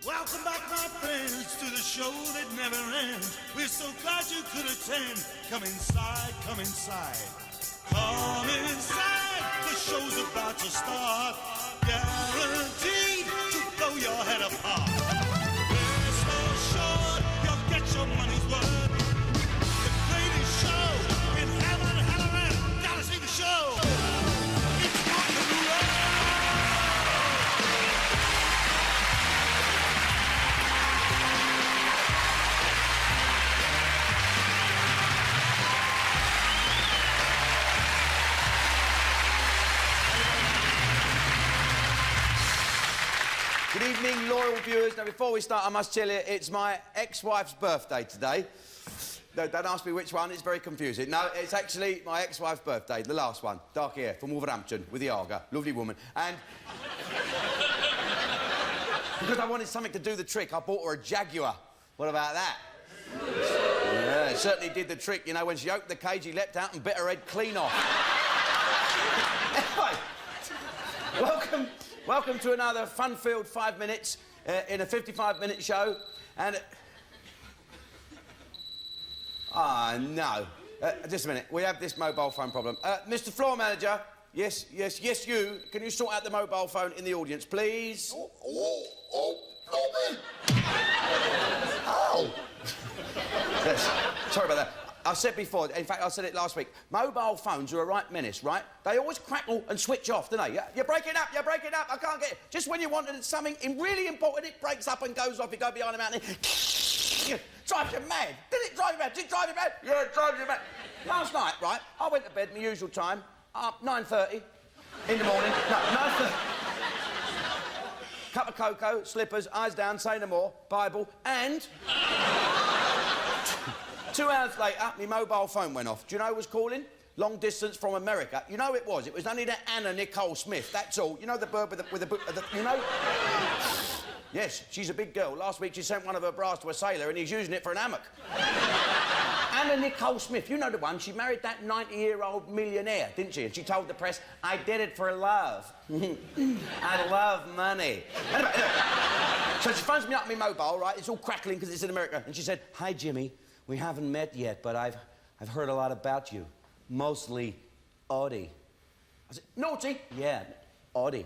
Welcome back, my friends, to the show that never ends. We're so glad you could attend. Come inside, come inside. Come inside, the show's about to start. Guaranteed to blow your head apart. Rest assured, you'll get your money's worth. The greatest show in heaven, hell and earth. Gotta see the show. It's rock and roll. Good evening, loyal viewers. Now, before we start, I must tell you, it's my ex-wife's birthday today. No, don't ask me which one, it's very confusing. No, it's actually my ex-wife's birthday, the last one. Dark hair, from Wolverhampton, with the Arga. Lovely woman. And because I wanted something to do the trick, I bought her a Jaguar. What about that? Yeah, it certainly did the trick. You know, when she opened the cage, he leapt out and bit her head clean off. Anyway, welcome to another fun-filled 5 minutes in a 55-minute show. And... no. Just a minute. We have this mobile phone problem. Mr. Floor Manager. Yes, you. Can you sort out the mobile phone in the audience, please? Blimey! Ow! Yes. Sorry about that. I said before, in fact, I said it last week, mobile phones are a right menace, right? They always crackle and switch off, don't they? You're breaking up, I can't get it. Just when you wanted something really important, it breaks up and goes off, you go behind a mountain. Drives you mad. Did it drive you mad? Did it drive you mad? Yeah, it drives you mad. Last night, right, I went to bed my usual time, 9:30 in the morning. No, 9:30. Cup of cocoa, slippers, eyes down, say no more, Bible, and... 2 hours later, my mobile phone went off. Do you know who was calling? Long distance from America. You know it was. It was only that Anna Nicole Smith, that's all. You know the bird with the you know? Yes, she's a big girl. Last week she sent one of her bras to a sailor and he's using it for an hammock. Anna Nicole Smith, you know the one. She married that 90-year-old millionaire, didn't she? And she told the press, I did it for love. I love money. Anyway, so she phones me up on my mobile, right? It's all crackling because it's in America. And she said, hi, Jimmy. We haven't met yet, but I've heard a lot about you. Mostly Audie. I said, naughty? Yeah, Audie.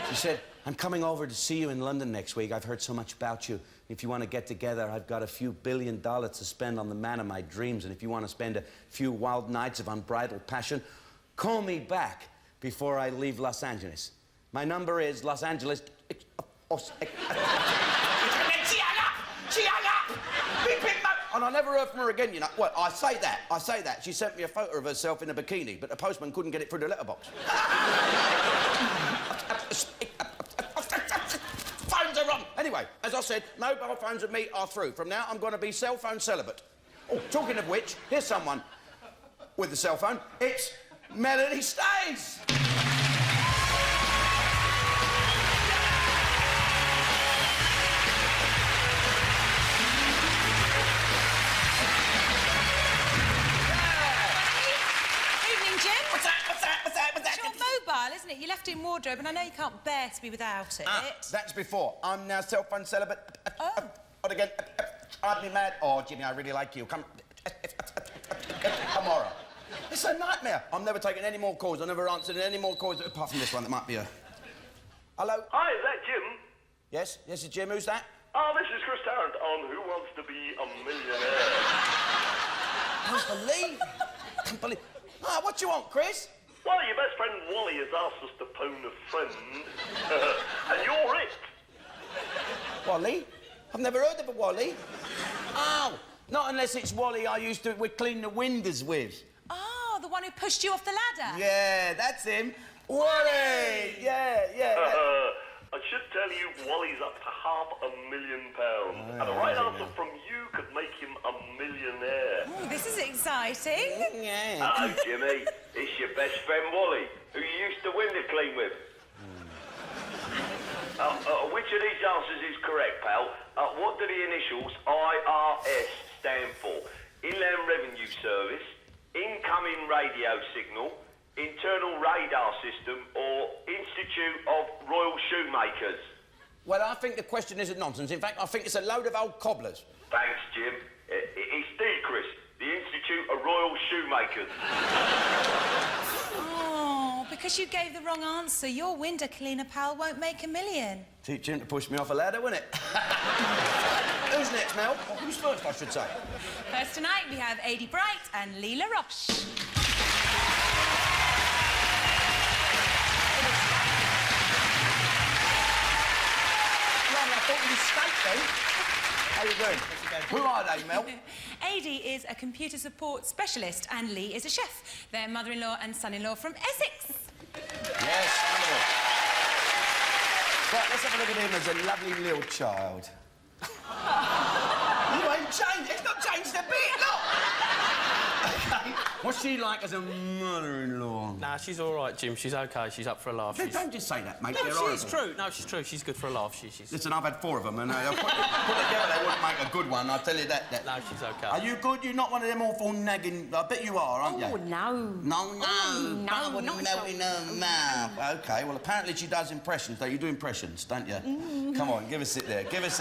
She said, I'm coming over to see you in London next week. I've heard so much about you. If you want to get together, I've got a few $1 billion to spend on the man of my dreams. And if you want to spend a few wild nights of unbridled passion, call me back before I leave Los Angeles. My number is Los Angeles... She hung up! And I never heard from her again, you know. Well, I say that. She sent me a photo of herself in a bikini, but the postman couldn't get it through the letterbox. Phones are wrong. Anyway, as I said, mobile phones and me are through. From now, I'm going to be cell phone celibate. Oh, talking of which, here's someone with the cell phone. It's Melody Stays. Isn't it? You left it in wardrobe, and I know you can't bear to be without it. That's before. I'm now cell phone celibate. Oh. Or again, I'd be mad. Oh, Jimmy, I really like you. Come tomorrow. It's a nightmare. I'm never taking any more calls. I never answered any more calls apart from this one. That might be a. Hello. Hi, is that Jim? Yes, it's Jim. Who's that? Oh, this is Chris Tarrant on Who Wants to Be a Millionaire. Can't believe. Ah, what you want, Chris? Well, your best friend Wally has asked us to phone a friend, and you're it. Wally? I've never heard of a Wally. Oh, not unless it's Wally I used to clean the windows with. Oh, the one who pushed you off the ladder? Yeah, that's him. Wally! Yeah. I should tell you, Wally's up to £500,000. And the right answer from you could make him a millionaire. Oh, this is exciting. Yeah. Hello, Jimmy. It's your best friend, Wally, who you used to window clean with. Which of these answers is correct, pal? What do the initials IRS stand for? Inland Revenue Service, Incoming Radio Signal, Internal Radar System, or Institute of Royal Shoemakers? Well, I think the question isn't nonsense. In fact, I think it's a load of old cobblers. Thanks, Jim. It's DCRIS, the Institute of Royal Shoemakers. Oh, because you gave the wrong answer, your window cleaner pal won't make $1 million. Teach him to push me off a ladder, wouldn't it? Who's next, Mel? Or who's first, I should say? First tonight, we have Adi Bright and Leela Roche. I thought you escaped then. How you doing? Who are they, Mel? Adi is a computer support specialist and Lee is a chef. They're mother-in-law and son-in-law from Essex. Yes, wonderful. Right, let's have a look at him as a lovely little child. You ain't changed. It's not changed a bit, look. Okay. What's she like as a mother-in-law? Nah, she's all right, Jim. She's OK. She's up for a laugh. No, don't just say that, mate. No, They're she's horrible. true. No, she's true. She's good for a laugh. She's... Listen, I've had 4 of them, and put together they wouldn't make a good one, I'll tell you that. No, she's OK. Are you good? You're not one of them awful nagging... I bet you are, aren't you? Oh, no. No. No, I wouldn't melt in her mouth. OK, well, apparently she does impressions, though. You do impressions, don't you? Come on, give us it there. This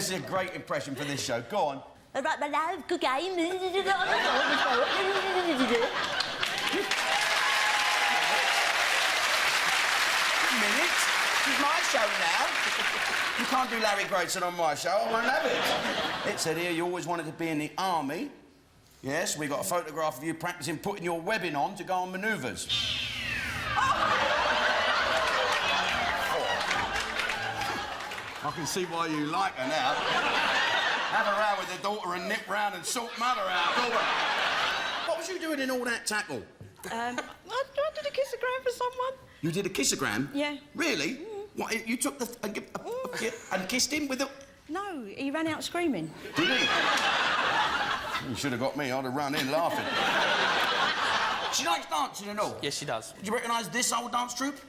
is a great impression for this show. Go on. All right, my love, good game. Minute. This is my show now. You can't do Larry Grayson on my show. I won't have it. It said here you always wanted to be in the army. Yes, we got a photograph of you practising putting your webbing on to go on manoeuvres. I can see why you like her now. Have a row with her daughter and nip round and sort mother out. What was you doing in all that tackle? I did a kissogram for someone. You did a kissogram? Yeah. Really? What, you took the... and kissed him with the... No, he ran out screaming. Did he? You should have got me. I'd have run in laughing. She likes dancing and all? Yes, she does. Did you recognise this old dance troupe?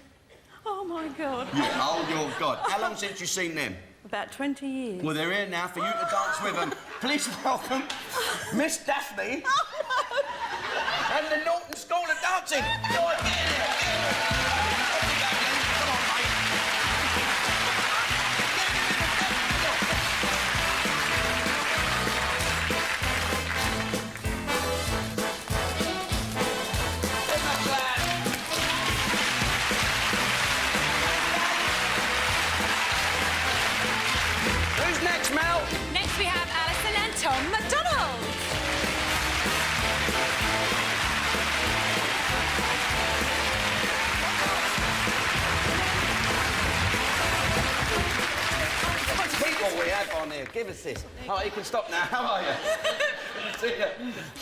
Oh, my God. Yeah, oh, your God. How long since you've seen them? About 20 years. Well, they're here now for you to dance with them. Please welcome Miss Daphne and the Norton School of Dancing. Go on, get in there. Come on, mate. Who's next, Mel? Next, we have Alison and Tom McDonald. How much people we have on here? Give us this. Oh, you can stop now. How are you? See ya. I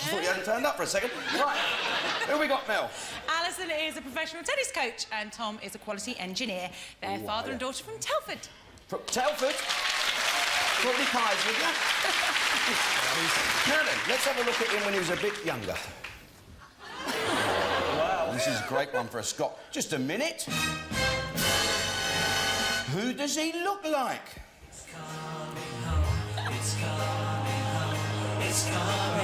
thought you hadn't turned up for a second. Right. Who we got, Mel? Alison is a professional tennis coach and Tom is a quality engineer. They're father and daughter from Telford. From Telford? Probably pies with you. Now then, let's have a look at him when he was a bit younger. Wow. This is a great one for a Scot. Just a minute. Who does he look like? It's coming home. It's coming home. It's coming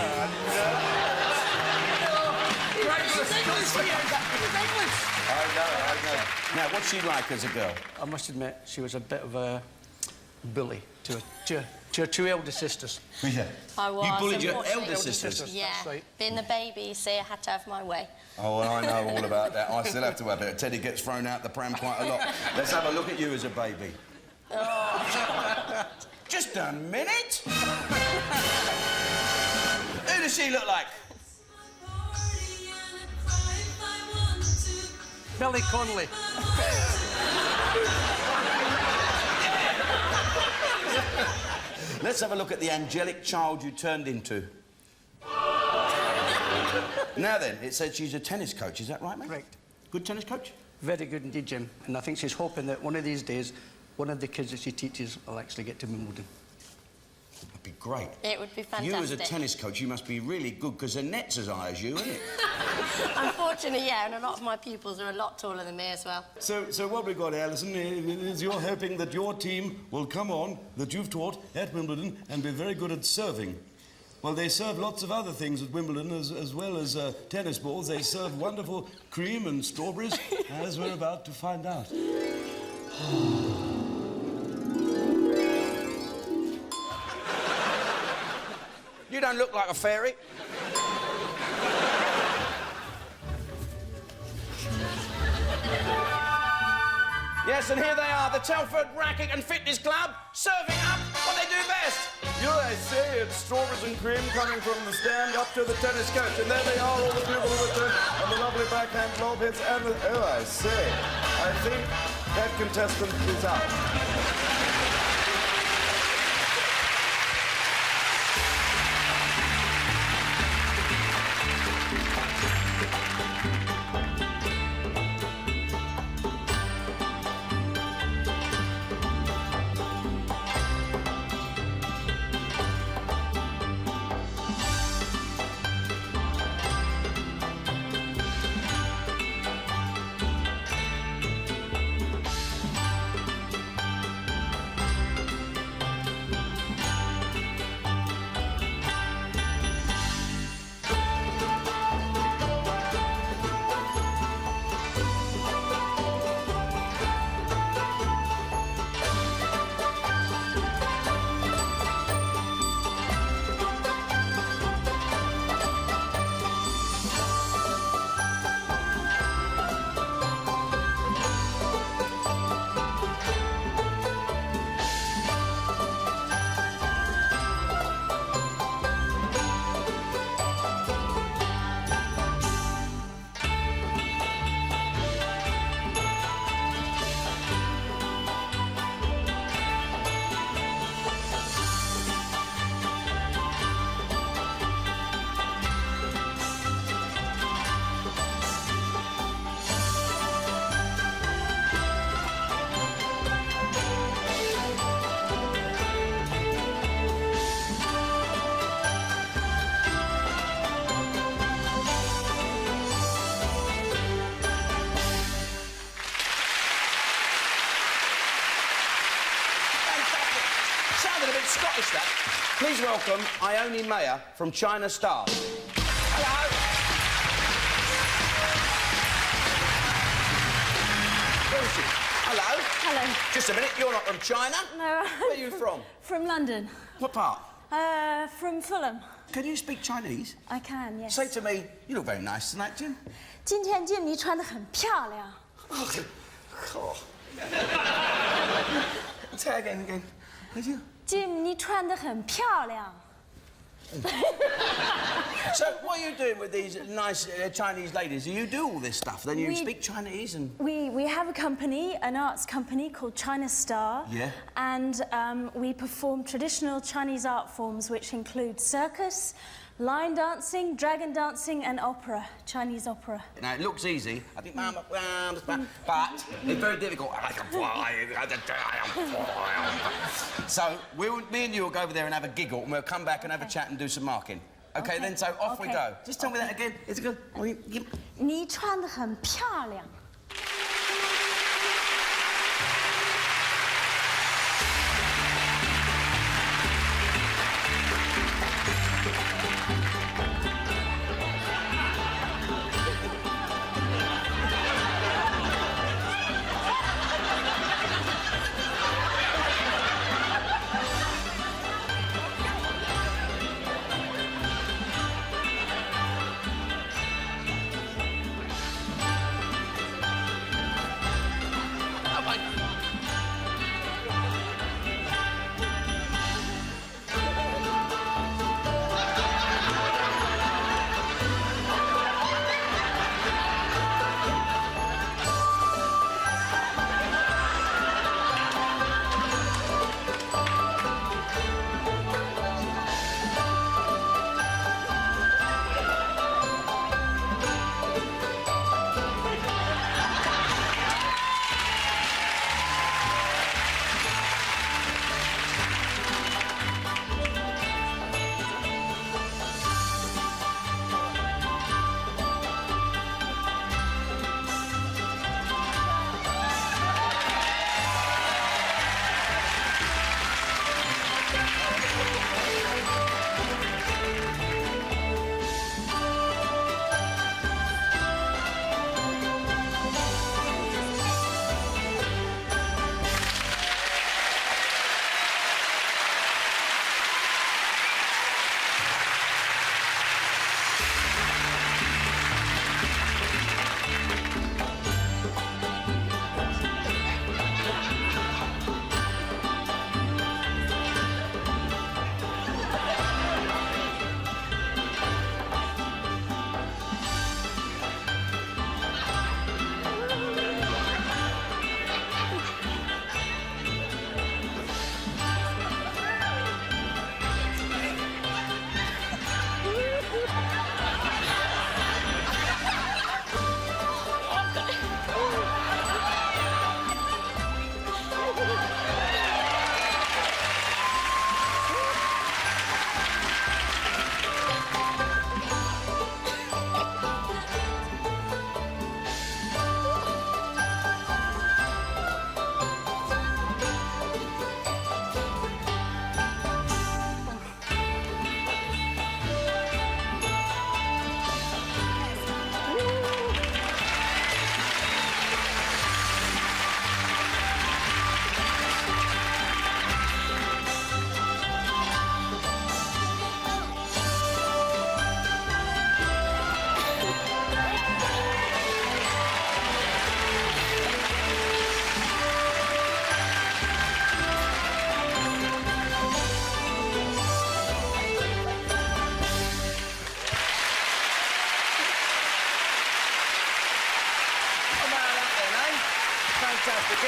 I know. Now, what's she like as a girl? I must admit, she was a bit of a bully to her 2 elder sisters. Yeah. I was. You bullied your unfortunately. elder sisters? Yeah. That's right. Being the baby, you see, I had to have my way. Oh, well, I know all about that. I still have to have it. Teddy gets thrown out the pram quite a lot. Let's have a look at you as a baby. Oh. Just a minute. Who does she look like? Billy Connolly. Let's have a look at the angelic child you turned into. Now then, it said she's a tennis coach. Is that right, mate? Correct. Good tennis coach? Very good indeed, Jim. And I think she's hoping that one of these days, one of the kids that she teaches will actually get to Wimbledon. That'd be great. It would be fantastic. You as a tennis coach, you must be really good because the net's as high as you, isn't it? Unfortunately, yeah, and a lot of my pupils are a lot taller than me as well. So what we've got, Alison, is you're hoping that your team will come on, that you've taught at Wimbledon, and be very good at serving. Well, they serve lots of other things at Wimbledon as well as tennis balls. They serve wonderful cream and strawberries, as we're about to find out. You don't look like a fairy. Yes, and here they are, the Telford Racket and Fitness Club, serving up what they do best. You I say it's strawberries and cream coming from the stand up to the tennis coach. And there they are, all the people who return, and the lovely backhand lob hits, and the... Oh, I say, I think that contestant is out. Sounded a bit Scottish, that. Please welcome Ione Mayer from China Star. Hello. Where is she? Hello. Hello. Just a minute, you're not from China? No. Where are you from? From London. What part? From Fulham. Can you speak Chinese? I can, yes. Say to me, you look very nice tonight, Jim. 今天Jim 你穿得很漂亮。 Oh. Say again. Did you? Jim 你穿得很漂亮。 So, what are you doing with these nice Chinese ladies? Do you do all this stuff? Then you speak Chinese and... We have a company, an arts company called China Star. Yeah. And we perform traditional Chinese art forms which include circus, line dancing, dragon dancing and opera, Chinese opera. Now, it looks easy. I think, but it's very difficult. So, me and you will go over there and have a giggle, and we'll come back and have a chat and do some marking. Okay, then, so off we go. Just tell me that again. It's good. 你穿得很漂亮。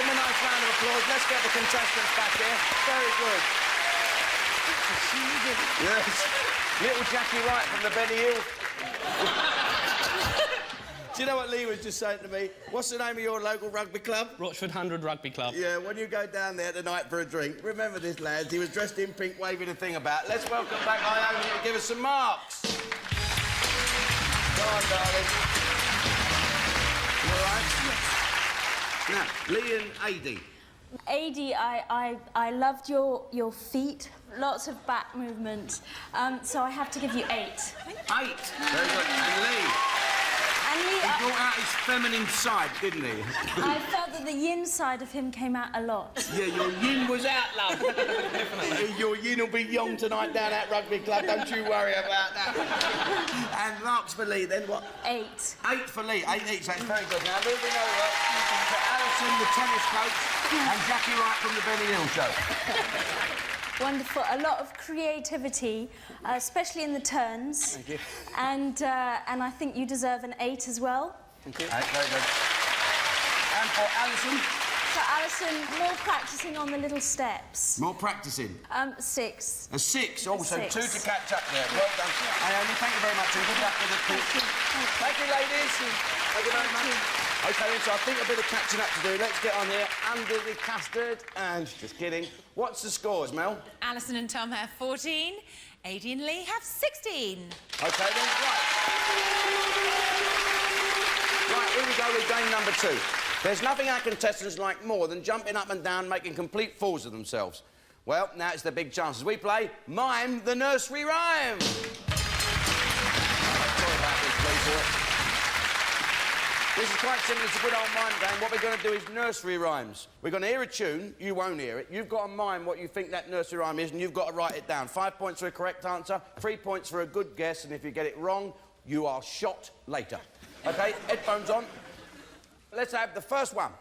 them a nice round of applause. Let's get the contestants back here. Very good. Yes. Little Jackie Wright from the Benny Hill. Do you know what Lee was just saying to me? What's the name of your local rugby club? Rochford 100 Rugby Club. Yeah, when you go down there tonight for a drink, remember this, lads. He was dressed in pink, waving a thing about. Let's welcome back Ione to give us some marks. Go on, darling. You all right? Yes. Now, Lee and Adi. Adi, I loved your feet. Lots of back movement. So I have to give you 8. 8. Very good. And Lee? And Lee, He brought out his feminine side, didn't he? I felt that the yin side of him came out a lot. Yeah, your yin was out, love. Your yin will be young tonight down at Rugby Club. Don't you worry about that. And marks for Lee, then what? 8. 8 for Lee. 8 each. That's very good. Now, moving over to Alison, the tennis coach, and Jackie Wright from the Benny Hill Show. Wonderful. A lot of creativity, especially in the turns. Thank you. And I think you deserve an 8 as well. Thank you. 8, very good. And for Alison? So, Alison, more practising on the little steps. More practising? 6. A 6. Also, 6. 2 to catch up there. Well done. Ione, thank you very much, and good luck with the pitch. Thank you, ladies. Thank you very much. OK, then, so I think a bit of catching up to do. Let's get on here under the custard. And, just kidding. What's the scores, Mel? Alison and Tom have 14. Adi and Lee have 16. OK, then, right. Right, here we go with game number 2. There's nothing our contestants like more than jumping up and down, making complete fools of themselves. Well, now it's their big chances. We play Mime the Nursery Rhyme. Sorry about this, please. This is quite simple. It's a good old mime game. What we're going to do is nursery rhymes. We're going to hear a tune. You won't hear it. You've got to mime what you think that nursery rhyme is, and you've got to write it down. 5 points for a correct answer, 3 points for a good guess, and if you get it wrong, you are shot later. OK, headphones on. Let's have the first one.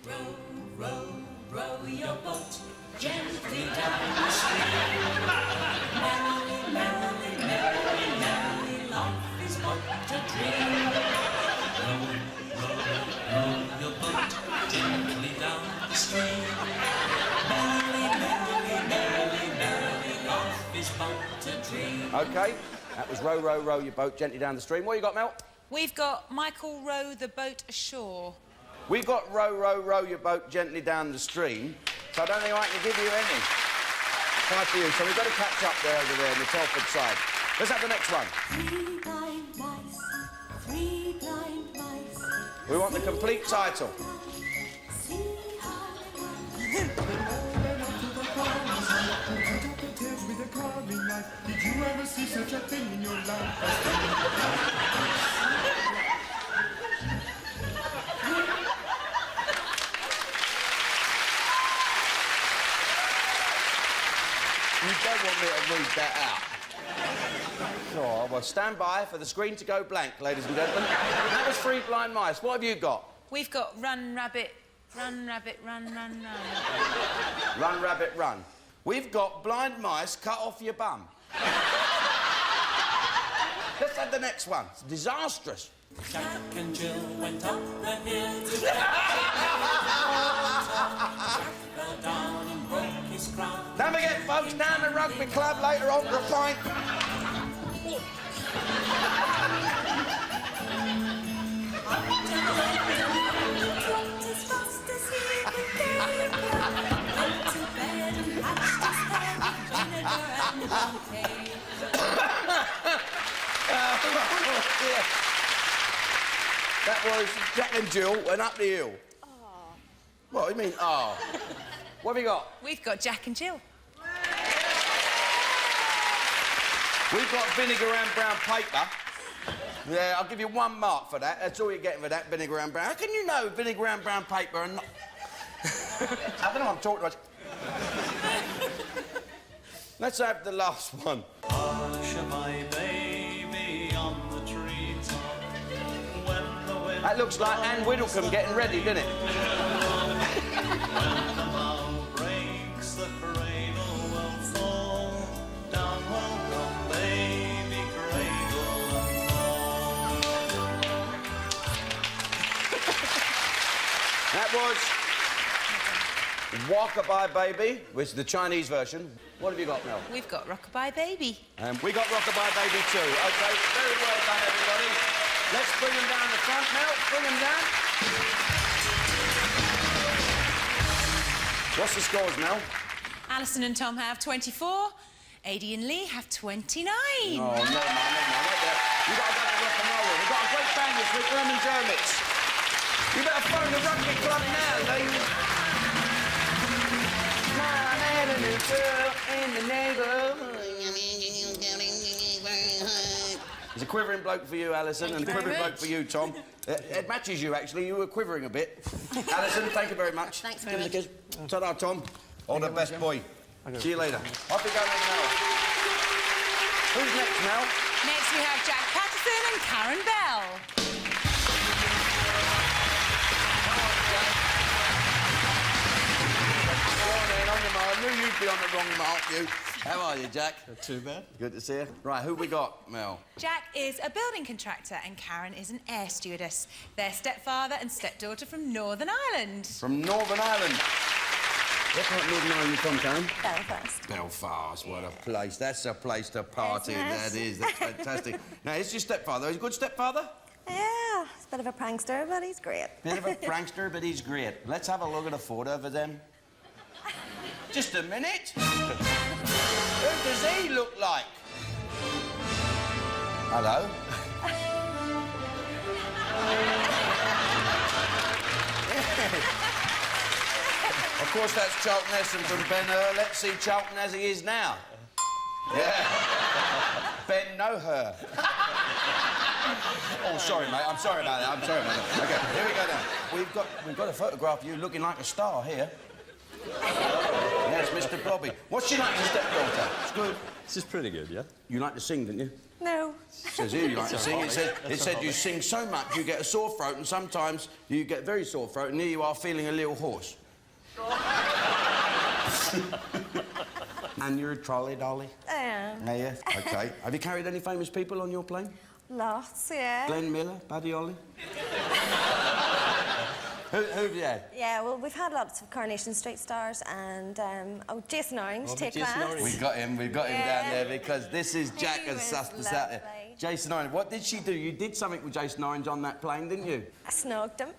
Row, row, row your boat gently down the stream. Merrily, merrily, merrily, merrily, life is but a dream. Row your boat gently down the stream. Merrily, merrily, merrily, merrily, life is but a dream. OK, that was row, row, row your boat gently down the stream. What you got, Mel? We've got Michael row the boat ashore. We've got row, row, row your boat gently down the stream, so I don't think I can give you any. 5 for you, so we've got to catch up there over there on the Telford side. Let's have the next one. 3 blind mice, 3 blind mice. We want the complete title. See how they Did you ever see such a thing in your life? You don't want me to read that out. Oh, well, stand by for the screen to go blank, ladies and gentlemen. That was 3 blind mice. What have you got? We've got run, rabbit, run, run, run, run. Run, rabbit, run. We've got blind mice, cut off your bum. Let's have the next one. It's disastrous. Jack and Jill went up the hill to fell down and broke his crown. Don't forget, folks, down the rugby club later on for a pint. As fast as he could go, went to bed and patched his hair with vinegar and bouquet. That was Jack and Jill went up the hill. Oh. What do you mean, oh? What have you got? We've got Jack and Jill. We've got vinegar and brown paper. Yeah, I'll give you 1 mark for that. That's all you're getting for that, vinegar and brown. How can you know vinegar and brown paper and not... I don't know what I'm talking about. Let's have the last one. Hush, my baby, on the treetop. When the wind That looks like Anne Whittlecombe getting ready, doesn't it? when the bow breaks, the cradle will fall. Down will come baby, cradle and all. That was Rockabye Baby, which is the Chinese version. What have you got, Mel? We've got Rockabye Baby. And we got Rockabye Baby too. OK, very well done, everybody. Let's bring them down the front, Mel. Bring them down. What's the scores, Mel? Alison and Tom have 24. Adie and Lee have 29. Oh, no, man, no, man. You've got to go to rock and roll. We've got a great band this week, Lemon Dermits. You better phone the rugby club now, Lee. I met a new girl in the neighbourhood. There's a quivering bloke for you, Alison, and a quivering bloke for you, Tom. It matches you, actually. You were quivering a bit. Alison, thank you very much. Thanks very much. Ta-da, Tom. All the best, boy. See you later. Off you go, Mel. Who's next, Mel? Next we have Jack Patterson and Karen Bell. On the mark. I knew you'd be on the wrong mark, you. How are you, Jack? Not too bad. Good to see you. Right, who we got, Mel? Jack is a building contractor and Karen is an air stewardess. They're stepfather and stepdaughter from Northern Ireland. From Northern Ireland. What part of Northern Ireland you from, Karen? Belfast. Belfast, what a place. That's a place to party, that is. That's fantastic. Now, is your stepfather, is he a good stepfather? Yeah, he's a bit of a prankster, but he's great. Bit of a prankster, but he's great. Let's have a look at a photo of them. Just a minute. Who does he look like? Hello? Of course, that's Charlton Heston from Ben Hur. Let's see Charlton as he is now. Yeah. Ben know her. Oh, sorry, mate. I'm sorry about that. I'm sorry about that. OK, here we go now. We've got a photograph of you looking like a star here. Yes, Mr. Bobby. What's she like, your stepdaughter? It's good. This is pretty good, yeah? You like to sing, didn't you? No. It says here you like to sing. It said you sing so much you get a sore throat, and sometimes you get very sore throat, and here you are feeling a little hoarse. And you're a trolley dolly? Yeah. Yeah. OK. Have you carried any famous people on your plane? Lots, yeah. Glenn Miller, Buddy Holly? Who have you had? Yeah, well, we've had lots of Coronation Street stars and, Jason Orange, take class. We've got him down there because this is Jack He and was sussed us out there. lovely. Jason Orange, what did she do? You did something with Jason Orange on that plane, didn't you? I snogged him.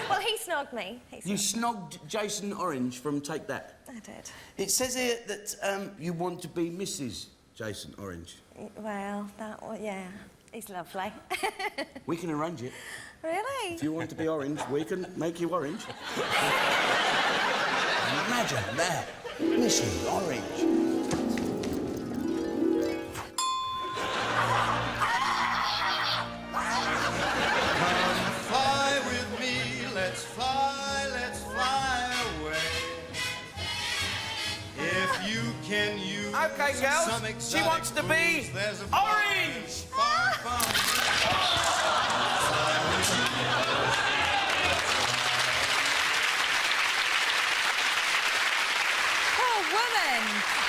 Well, he snogged me. You snogged Jason Orange from Take That? I did. It says here that you want to be Mrs. Jason Orange. Well, yeah. He's lovely. We can arrange it. Really? If you want to be orange, we can make you orange. Imagine that. Mrs. Orange. Fly with me, let's fly away. If you can use OK, girls, some she exotic wants to be booze, there's a orange! far, far Poor woman.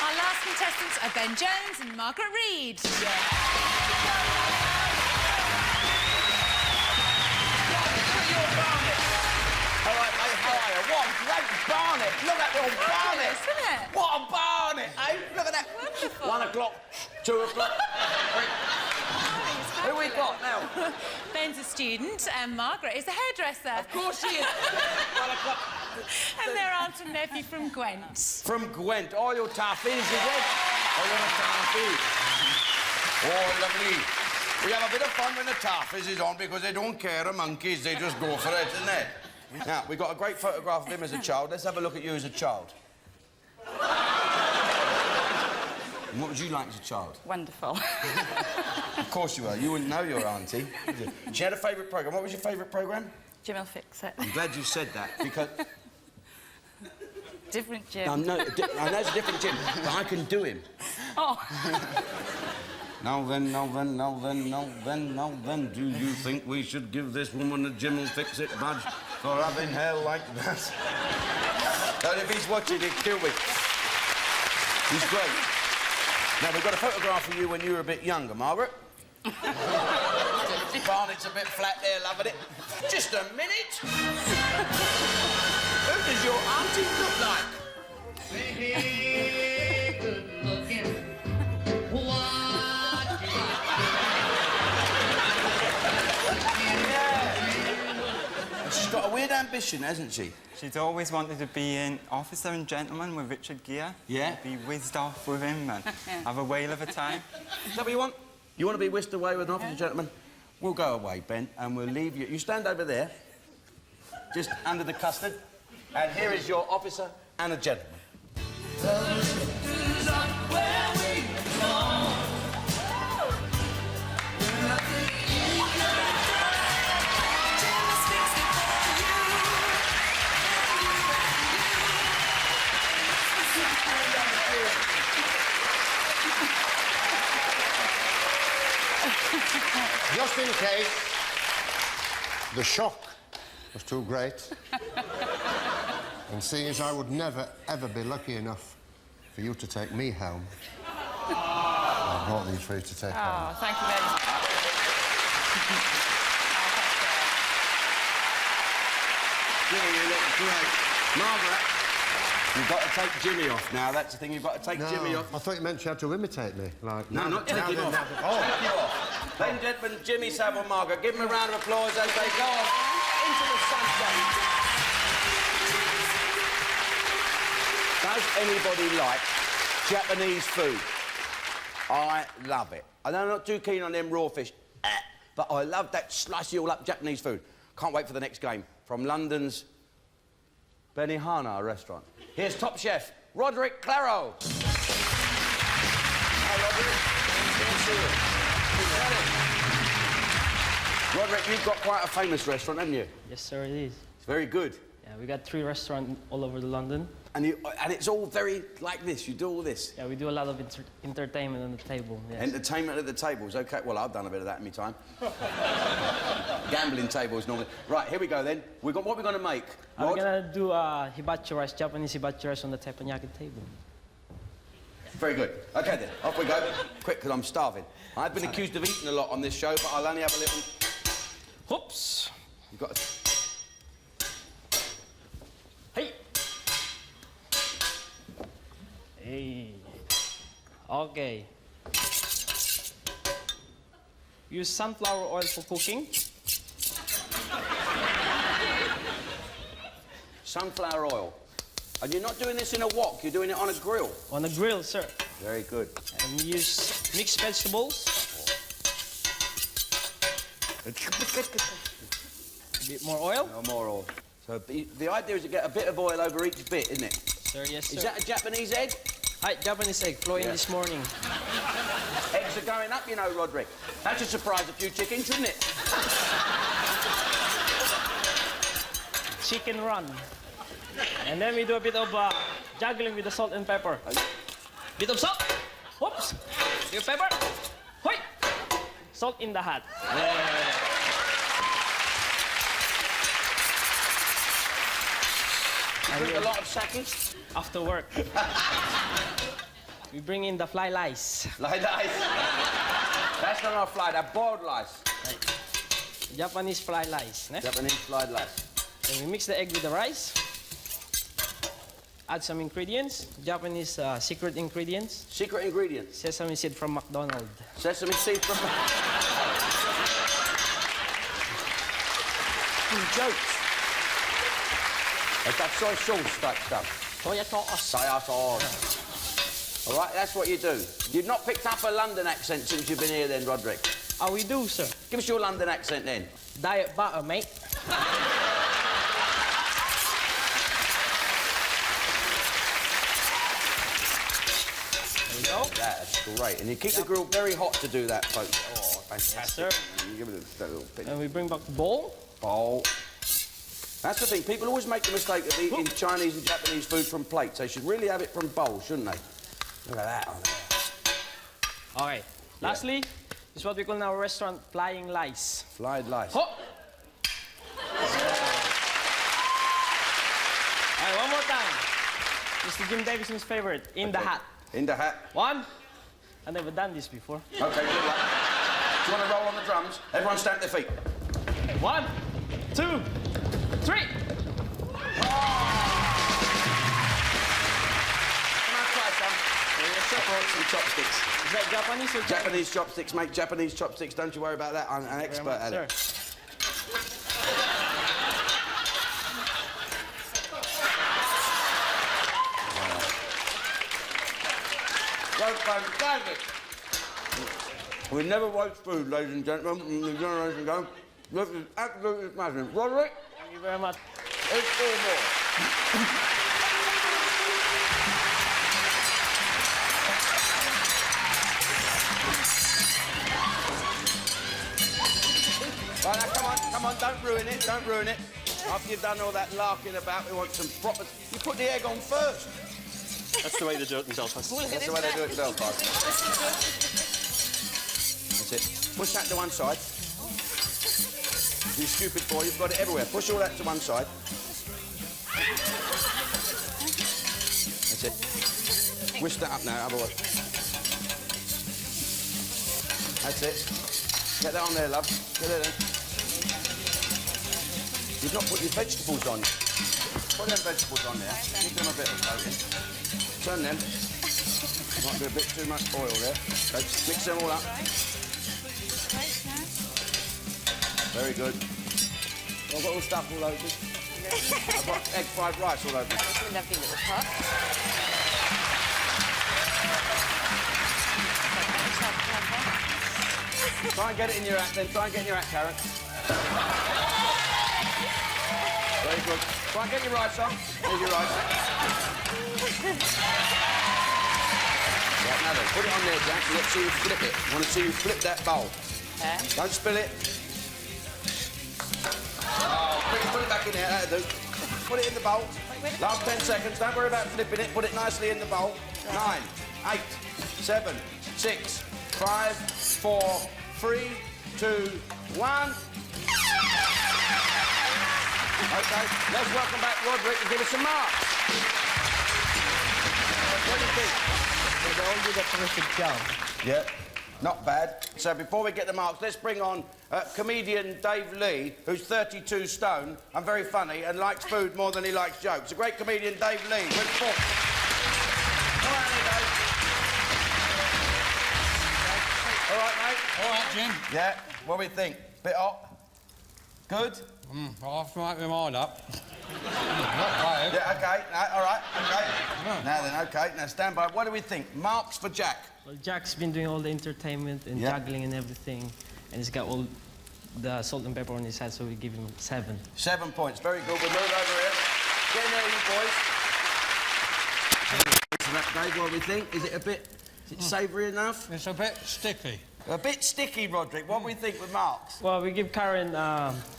Our last contestants are Ben Jones and Margaret Reed. All right, mate, how are you? What a great barnet. Look at your barnet. Isn't it? What a barnet, eh? Look at that. Wonderful. 1 o'clock, 2 o'clock. Who we got now? Ben's a student and Margaret is a hairdresser. Of course she is. 1 o'clock. And their aunt and nephew from Gwent. From Gwent. Oh, you're tough, is it? Oh, you're a tough. Oh, lovely. We have a bit of fun when the Taffies is on because they don't care a monkeys, they just go for it, isn't it? Now, we've got a great photograph of him as a child. Let's have a look at you as a child. And what was you like as a child? Wonderful. Of course you were. You wouldn't know your auntie. She had a favourite programme. What was your favourite programme? Jim will fix it. I'm glad you said that because... Different Jim. I know it's a different Jim, but I can do him. Oh. Now then, do you think we should give this woman a Jim will fix it badge for having hair like that? And if he's watching, he'd kill me. He's great. Now, we've got a photograph of you when you were a bit younger, Margaret. Barnet's a bit flat there, loving it. Just a minute. Who does does your auntie look like? Hey, good looking. What? She's got a weird ambition, hasn't she? She's always wanted to be an officer and gentleman with Richard Gere. Yeah? Be whizzed off with him and have a whale of a time. Is that what you want? You want to be whisked away with an officer, gentleman? We'll go away, Ben, and we'll leave you. You stand over there, just under the custard, and here is your officer and a gentleman. Just in case the shock was too great, and seeing as I would never, ever be lucky enough for you to take me home, I brought these for you to take home. Oh, thank you very much. Jimmy, you look great. Margaret, you've got to take Jimmy off now. That's the thing, you've got to take Jimmy off. I thought you meant you had to imitate me. Like, No, not take him off. Oh. Take you off. Ladies and gentlemen, Jimmy Savile, Margaret, give them a round of applause as they go off into the sunshine. Does anybody like Japanese food? I love it. I'm not too keen on them raw fish, but I love that slicey all-up Japanese food. Can't wait for the next game from London's Benihana restaurant. Here's top chef Roderick Claro. Hi, Roderick. Good to see you. Roderick, you've got quite a famous restaurant, haven't you? Yes, sir, it is. It's very good. Yeah, we got 3 restaurants all over London. And it's all very like this. You do all this. Yeah, we do a lot of entertainment on the table. Yes. Entertainment at the tables. Okay. Well, I've done a bit of that in my time. Gambling tables normally. Right. Here we go then. What are we going to make? We're gonna do hibachi rice, Japanese hibachi rice on the teppanyaki table. Very good. Okay then. Off we go. Quick, because I'm starving. I've been accused of eating a lot on this show, but I'll only have a little. Whoops. You've got to. Hey. Hey. Okay. Use sunflower oil for cooking. Sunflower oil. And you're not doing this in a wok, you're doing it on a grill. On a grill, sir. Very good. And use mixed vegetables. A bit more oil. No more oil. So the idea is to get a bit of oil over each bit, isn't it? Sir, yes, sir. Is that a Japanese egg? Hi, Japanese egg. Flew in this morning. Eggs are going up, you know, Roderick. That should surprise a few chickens, shouldn't it? Chicken run. And then we do a bit of juggling with the salt and pepper. Bit of salt. Whoops. Bit of pepper. Hoi. Salt in the hat. You drink a lot of sake? After work. We bring in the fly lice. Fly lice? That's not our fly, they're boiled lice. Right. Japanese fly lice. Ne? Japanese fly lice. And we mix the egg with the rice. Add some ingredients. Japanese secret ingredients. Secret ingredients? Sesame seed from McDonald's. Sesame seed from... Jokes. It's that soy sauce type stuff. Soya sauce. Soya sauce. All right, that's what you do. You've not picked up a London accent since you've been here then, Roderick? Oh, we do, sir. Give us your London accent then. Diet butter, mate. There we go. That's great. And you keep the grill very hot to do that, folks. Oh, fantastic. Yes, sir. You give it a little pinch. And we bring back the bowl. Bowl. That's the thing. People always make the mistake of eating Chinese and Japanese food from plates. They should really have it from bowls, shouldn't they? Look at that on there. All right. Lastly, this is what we call in our restaurant flying lice. Flying lice. Ho! All right, one more time. Mr. Jim Davidson's favorite, in the hat. In the hat. 1. I've never done this before. Okay, good luck. Do you want to roll on the drums? Everyone stamp their feet. 1, 2, 3. Oh! want some chopsticks. Is that Japanese or Japanese chopsticks, mate. Japanese chopsticks. Don't you worry about that. I'm an expert at it. Well, fantastic. We never waste food, ladies and gentlemen. In the generation ago, this is absolutely smashing. Roderick? Thank you very much. It's 4 more. Right, now, come on, don't ruin it, don't ruin it. After you've done all that larking about, we want some proper... You put the egg on first. That's the way they do it in Belfast. That's the way they do it in Belfast. That's it. Push that to one side. You stupid boy, you've got it everywhere. Push all that to one side. That's it. Whisk that up now, otherwise. That's it. Get that on there, love. Get it in. You've not put your vegetables on. Put them vegetables on there. Give them a bit of coating. Turn them. Might be a bit too much oil there. Okay, mix them all up. Very good. I've got all stuff all over. I've got egg fried rice all over. That's a lovely little pot. Try and get it in your hat then. Try and get in your hat, Karen. Very good. Try and get your rice on. Here's your rice. Right, now then, put it on there, Jack. Let's see you flip it. I want to see you flip that bowl. Don't spill it. Oh, put it back in there. That'll do. Put it in the bowl. Last 10 seconds. Don't worry about flipping it. Put it nicely in the bowl. 9, 8, 7, 6, 5, 4, 3, 2, 1. OK, let's welcome back Roderick to give us some marks. What do you think? They all did a terrific job. Yeah, not bad. So before we get the marks, let's bring on comedian Dave Lee, who's 32 stone and very funny and likes food more than he likes jokes. A great comedian, Dave Lee. With 4. All right, Dave. All right, mate? All right, Jim. Yeah, what do we think? Bit hot? Good? I'll have to make my mind up. Not bad. Yeah, OK. No, all right, OK. Now then, OK. Now, stand by. What do we think? Marks for Jack? Well, Jack's been doing all the entertainment and juggling and everything, and he's got all the salt and pepper on his head, so we give him 7. 7 points. Very good. We'll move over here. Get in there, you boys. Dave, what do we think? Is it a bit... Is it savoury enough? It's a bit sticky. A bit sticky, Roderick. What do we think with marks? Well, we give Karen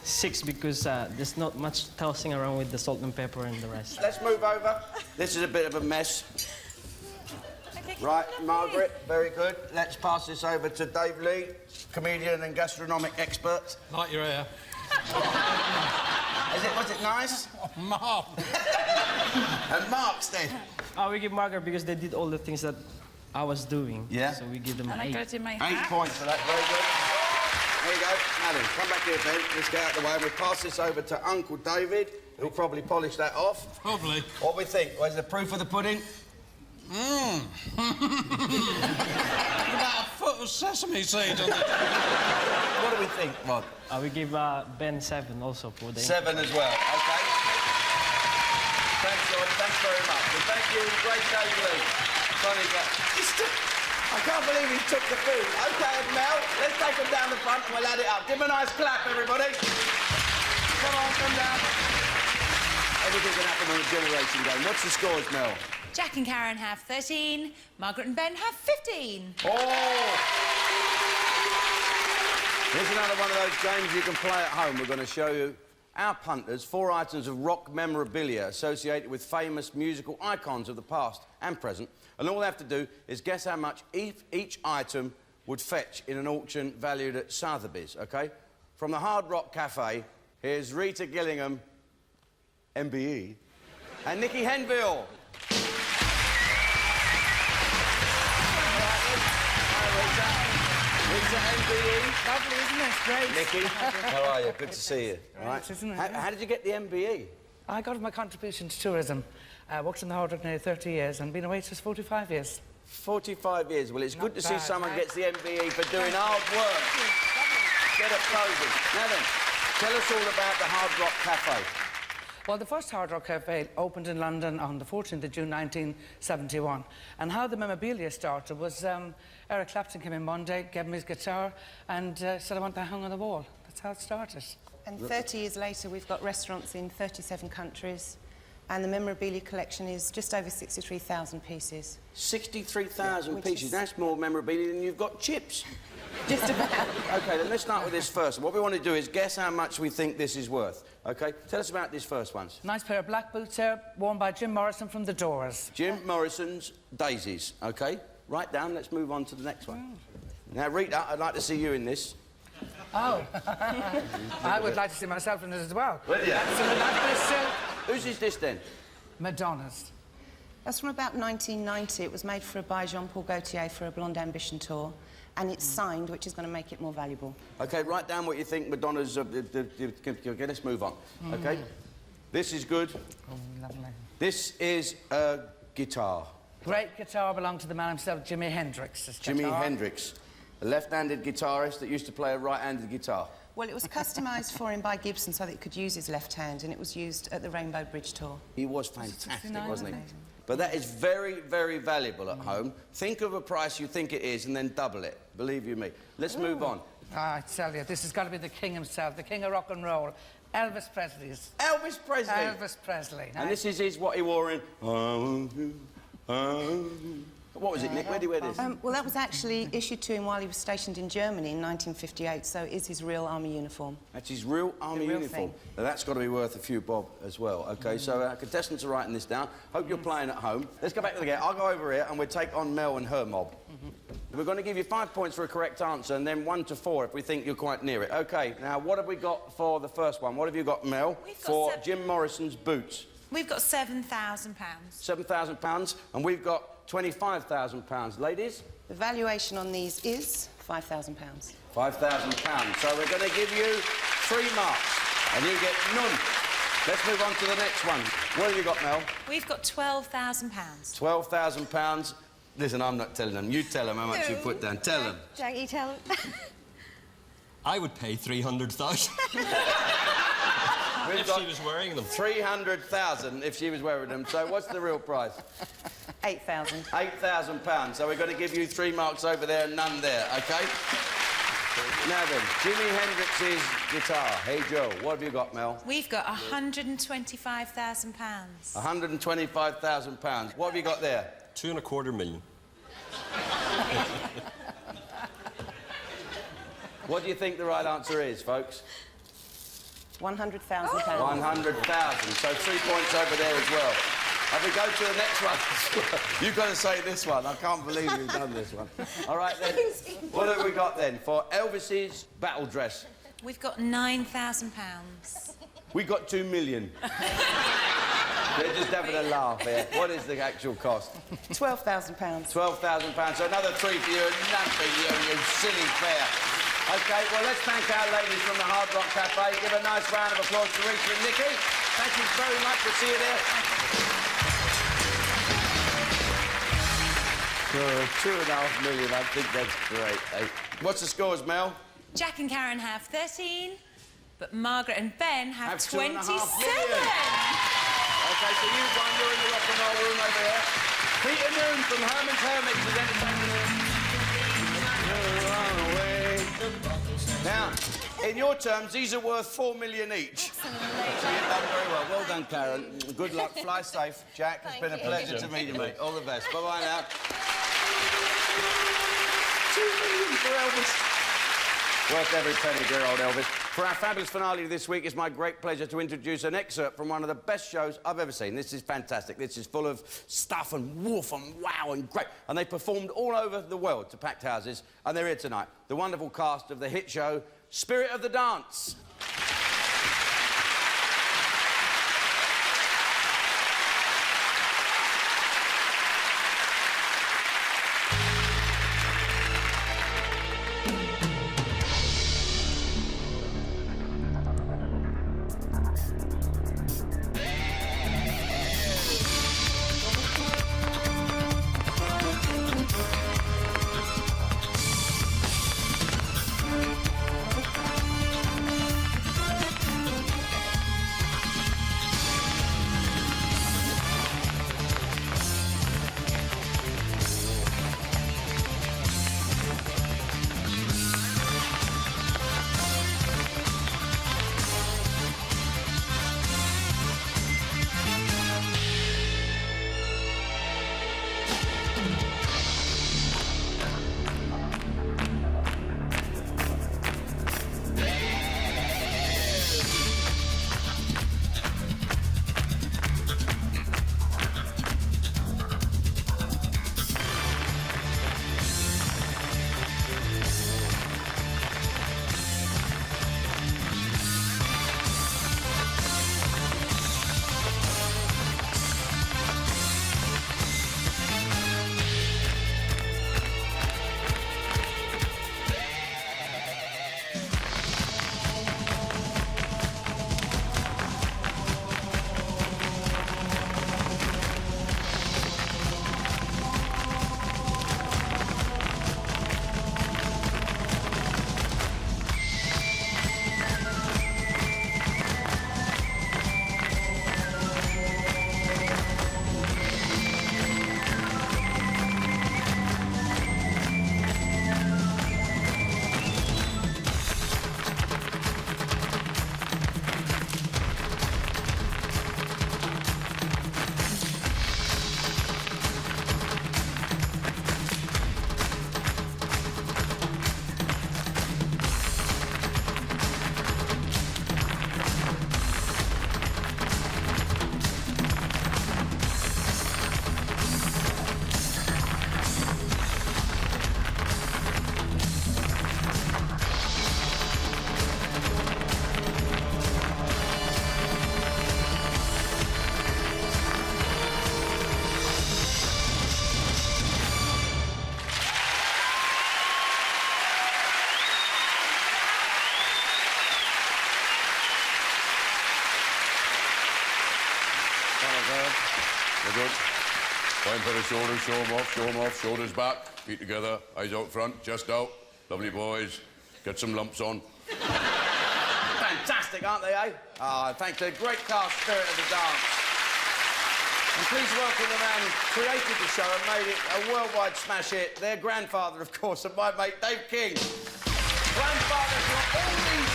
6 because there's not much tossing around with the salt and pepper and the rest. Let's move over. This is a bit of a mess. Right, Margaret, very good. Let's pass this over to Dave Lee, comedian and gastronomic expert. Like your hair. Was it nice? Mark. And marks, then? We give Margaret because they did all the things that I was doing. Yeah. So we give them 8. 8 points for that. Very good. There you go. Now then, come back here, Ben. Let's get out of the way. And we'll pass this over to Uncle David, who'll probably polish that off. Probably. What do we think? Was the proof of the pudding? About a foot of sesame seeds on the... What do we think, Rod? We give Ben 7 also for the... 7 as well. OK. Thanks, George. Thanks very much. And thank you. Great day, Lee. Funny guy. I can't believe he took the food. OK, Mel, let's take him down the front and we'll add it up. Give him a nice clap, everybody. Come on, come down. Everything can happen on a generation game. What's the scores, Mel? Jack and Karen have 13. Margaret and Ben have 15. Oh! Here's another one of those games you can play at home. We're going to show you our punters 4 items of rock memorabilia associated with famous musical icons of the past and present. And all they have to do is guess how much each item would fetch in an auction valued at Sotheby's, OK? From the Hard Rock Cafe, here's Rita Gillingham, MBE, and Nicky Henville. Rita MBE. Lovely, isn't it? Great. Nicky, how are you? Good to see you. All right. Isn't it? How did you get the MBE? I got my contribution to tourism. I worked in the Hard Rock nearly 30 years and been away since 45 years. 45 years. Well, it's good to see bad, someone mate. gets the MBE for doing hard work. Get a posing. Now then, tell us all about the Hard Rock Cafe. Well, the first Hard Rock Cafe opened in London on the 14th of June 1971. And how the memorabilia started was Eric Clapton came in one day, gave him his guitar, and said, I want that hung on the wall. That's how it started. And 30 years later, we've got restaurants in 37 countries, and the memorabilia collection is just over 63,000 pieces. 63,000 pieces. That's more memorabilia than you've got chips. Just about. OK, then let's start with this first. What we want to do is guess how much we think this is worth. OK? Tell us about this first one. Nice pair of black boots here, worn by Jim Morrison from The Doors. Jim Morrison's Daisies. OK? Write down. Let's move on to the next one. Now, Rita, I'd like to see you in this. Oh. I would like to see myself in it as well. Will you? That's Whose is this, then? Madonna's. That's from about 1990. It was made by Jean-Paul Gaultier for a Blonde Ambition tour, and it's signed, which is going to make it more valuable. OK, write down what you think Madonna's... OK, let's move on. OK? This is good. Oh, lovely. This is a guitar. Great guitar belonged to the man himself, Jimi Hendrix. Jimi Hendrix, a left-handed guitarist that used to play a right-handed guitar. Well, it was customised for him by Gibson so that he could use his left hand, and it was used at the Rainbow Bridge tour. He was fantastic, wasn't he? Amazing. But that is very, very valuable at home. Think of a price you think it is and then double it. Believe you me. Let's move on. I tell you, this has got to be the king himself, the king of rock and roll. Elvis Presley's. Elvis Presley? Elvis Presley. And this is what he wore in... What was it, Nick? Where did you wear this? Well, that was actually issued to him while he was stationed in Germany in 1958, so it is his real army uniform. That's his real army uniform. Now, that's got to be worth a few bob as well. OK, so contestants are writing this down. Hope you're playing at home. Let's go back to the game. I'll go over here and we'll take on Mel and her mob. We're going to give you 5 points for a correct answer and then 1 to 4 if we think you're quite near it. OK, now, what have we got for the first one? What have you got, Mel, for Jim Morrison's boots? We've got £7,000. £7,000, and we've got £25,000. Ladies? The valuation on these is £5,000. £5,000. So we're going to give you 3 marks, and you get none. Let's move on to the next one. What have you got, Mel? We've got £12,000. £12,000. Listen, I'm not telling them. You tell them how much you put down. Tell them. Jack, you tell him. I would pay 300,000. If she was wearing them. 300,000 if she was wearing them. So what's the real price? 8,000. £8,000. So we're going to give you 3 marks over there and none there, OK? Now then, Jimi Hendrix's guitar. Hey, Joe, what have you got, Mel? We've got £125,000. £125,000. What have you got there? 2.25 million. What do you think the right answer is, folks? £100,000. 100,000. So 3 points over there as well. And we go to the next one. You've got to say this one. I can't believe you've done this one. All right, then. What have we got, then, for Elvis's battle dress? We've got £9,000. We got 2 million. They're just having a laugh here. What is the actual cost? £12,000. £12,000. So another 3 for you and none for you silly pair. OK, well, let's thank our ladies from the Hard Rock Cafe. Give a nice round of applause to Rita and Nicky. Thank you very much. We'll see you there. For 2.5 million, I think that's great. Eh? What's the scores, Mel? Jack and Karen have 13, but Margaret and Ben have 27. OK, so you've won. You're in the rock and roll room over here. Peter Noon from Herman's Hermits is entertaining. Now, in your terms, these are worth 4 million each. So you've done very well. Well done, Karen. Good luck. Fly safe. Jack, it's been a pleasure to meet you, mate. All the best. Bye-bye now. 2 million for Elvis. Worth every penny, dear old Elvis. For our fabulous finale this week, it's my great pleasure to introduce an excerpt from one of the best shows I've ever seen. This is fantastic. This is full of stuff and woof and wow and great. And they performed all over the world to packed houses, and they're here tonight. The wonderful cast of the hit show Spirit of the Dance. Fine pair of shoulders, show 'em off, shoulders back, feet together, eyes out front, chest out. Lovely boys. Get some lumps on. Fantastic, aren't they, eh? Ah, thanks to the great cast spirit of the dance. And please welcome the man who created the show and made it a worldwide smash hit, their grandfather, of course, and my mate, Dave King. Grandfather for all these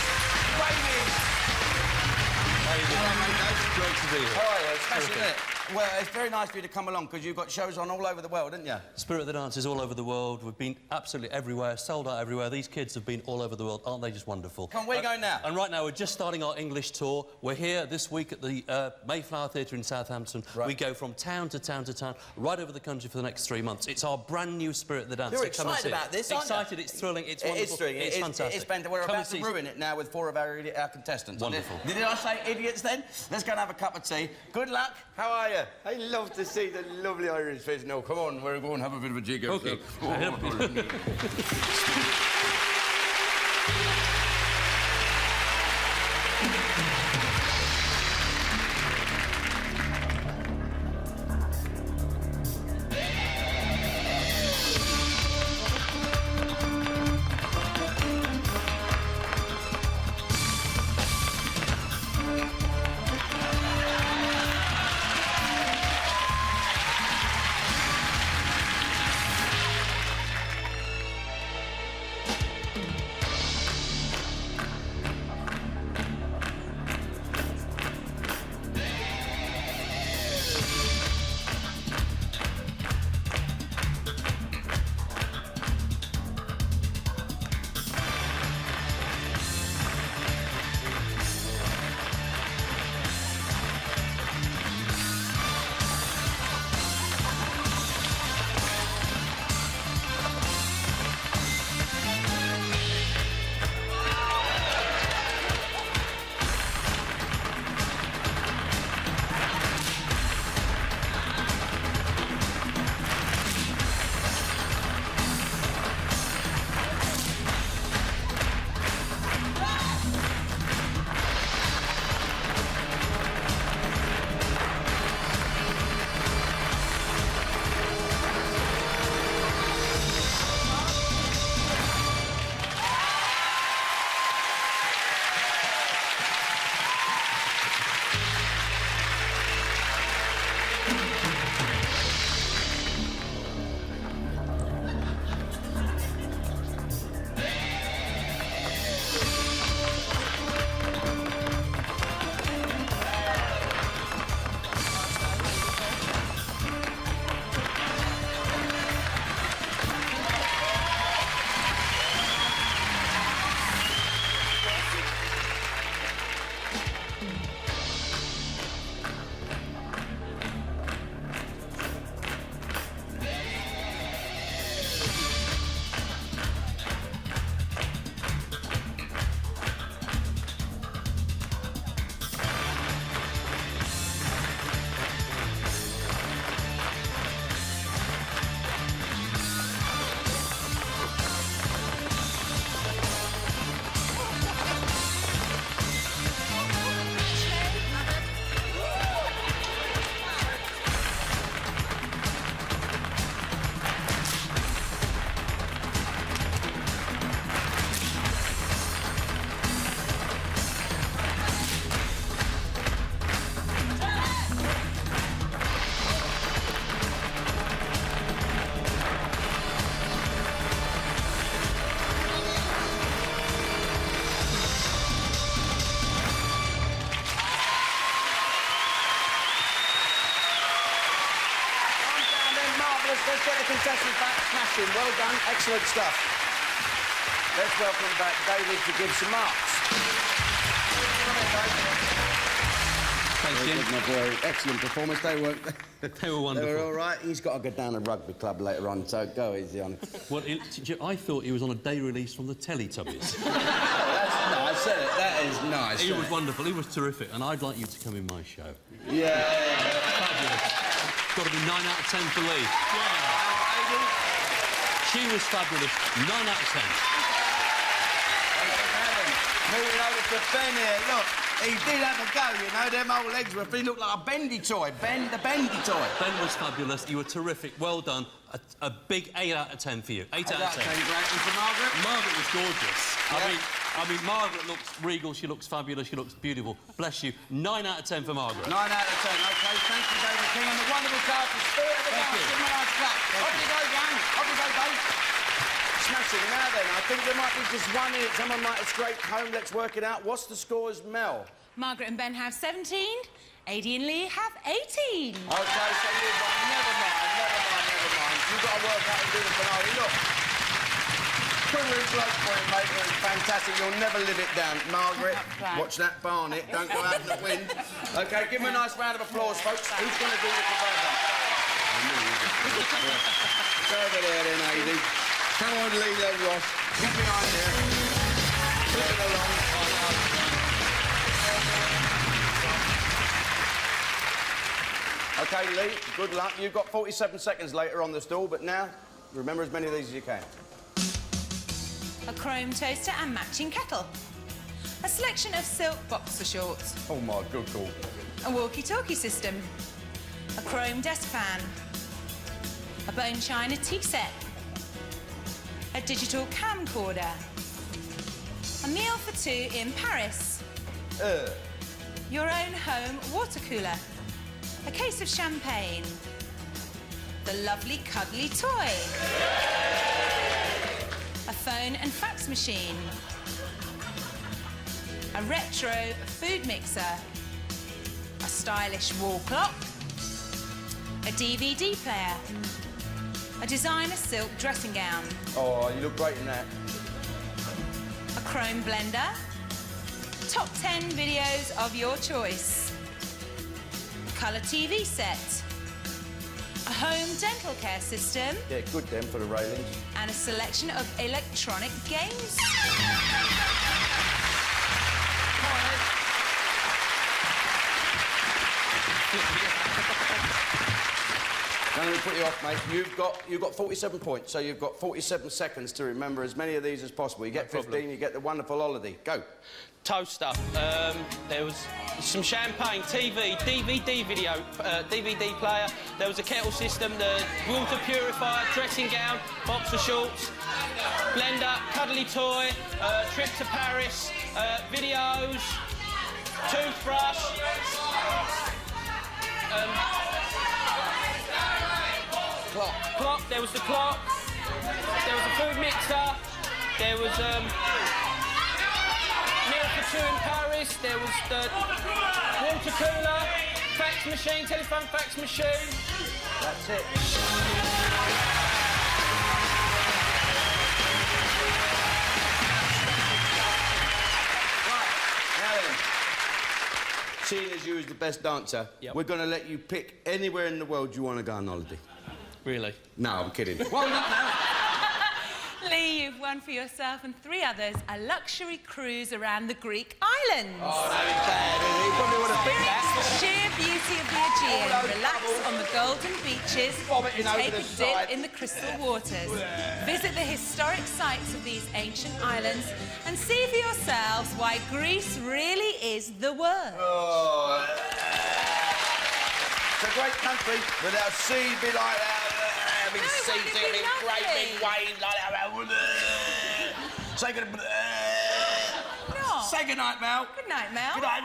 babies. Hello, mate, Dave. Great to be here. How are you? Smashing, isn't it? Well, it's very nice for you to come along because you've got shows on all over the world, haven't you? Spirit of the Dance is all over the world. We've been absolutely everywhere, sold out everywhere. These kids have been all over the world. Aren't they just wonderful? Come on, where are you going now? And right now, we're just starting our English tour. We're here this week at the Mayflower Theatre in Southampton. Right. We go from town to town to town, right over the country for the next 3 months. It's our brand new Spirit of the Dance. You're excited about this, aren't you? Excited, it's thrilling, it's wonderful. It is thrilling. It's fantastic. It's fantastic. We're about to ruin it now with 4 of our contestants. Wonderful. Did I say idiots then? Let's go and have a cup of tea. Good luck. How are you? I love to see the lovely Irish face. Now, come on, we're going to have a bit of a jig. OK. Let's get the contestants back. Smashing. Well done. Excellent stuff. Let's welcome back David to give some marks. Thank you. My boy. Excellent performance. They were wonderful. They were all right. He's got to go down to rugby club later on, so go easy on. Well, I thought he was on a day release from the Teletubbies. Oh, that's nice, isn't it? That is nice. He was wonderful. He was terrific, and I'd like you to come in my show. Yeah. Fabulous. Got to be 9 out of 10 for Lee. Yeah. She was fabulous. 9 out of 10. Moving over to Ben here. Look, He did have a go, you know. Them old legs were... He looked like a bendy toy. The bendy toy. Ben was fabulous. You were terrific. Well done. A big 8 out of 10 for you. 8 out of 10. Great. And for Margaret? Margaret was gorgeous. Yeah. I mean, Margaret looks regal. She looks fabulous. She looks beautiful. Bless you. 9 out of 10 for Margaret. 9 out of 10. OK, thank you, David King, and the wonderful cast for Spirit of the Dance. Give him a nice clap. Off you go, gang. Off you go, Dave. Smashing. Now then, I think there might be just one here. Someone might have scraped home. Let's work it out. What's the scores, Mel? Margaret and Ben have 17. Adie and Lee have 18. OK, so you've got... Never mind. You've got to work out and do the finale. Look. Brilliant bloke for you, mate. It was fantastic. You'll never live it down. Margaret, watch that barnet. Don't go out in the wind. OK, give him a nice round of applause, folks. Who's going to do the conversion? Go over there then, Adie. Come on, Lilo Ross. Get behind there. Flip it along. OK, Lee, good luck. You've got 47 seconds later on the stool, but now, remember as many of these as you can. A chrome toaster and matching kettle. A selection of silk boxer shorts. Oh, my good call. A walkie-talkie system. A chrome desk fan. A bone china tea set. A digital camcorder. A meal for two in Paris. Your own home water cooler. A case of champagne. The lovely cuddly toy. A phone and fax machine. A retro food mixer. A stylish wall clock. A DVD player. A designer silk dressing gown. Oh, you look great in that. A chrome blender. Top 10 videos of your choice. A colour TV set. A home dental care system. Yeah, good then for the railings. And a selection of electronic games. Now, let me put you off, mate. You've got 47 points, so you've got 47 seconds to remember as many of these as possible. You get 15, you get the wonderful holiday. Go. Toaster. There was some champagne, TV, DVD video, DVD player. There was a kettle system, the water purifier, dressing gown, boxer shorts, blender, cuddly toy, trip to Paris, videos, toothbrush. Clock. There was the clock. There was a food mixer. There was meal for two in Paris. There was the water cooler, fax machine, telephone fax machine. That's it. Right, now then. Seeing as you is the best dancer, we're going to let you pick anywhere in the world you want to go on holiday. Really? No, I'm kidding. Well, not now. Lee, you've won for yourself and 3 others a luxury cruise around the Greek islands. Oh, that is bad, isn't it? You probably would have picked that. The sheer beauty of the Aegean. Relax on the golden beaches and take a dip in the crystal waters. Visit the historic sites of these ancient islands and see for yourselves why Greece really is the word. Oh. It's a great country, but our sea be like that. Big sea, big great big waves like that. Say good. No. Say good night, Mel. Good night, Mel. Good night.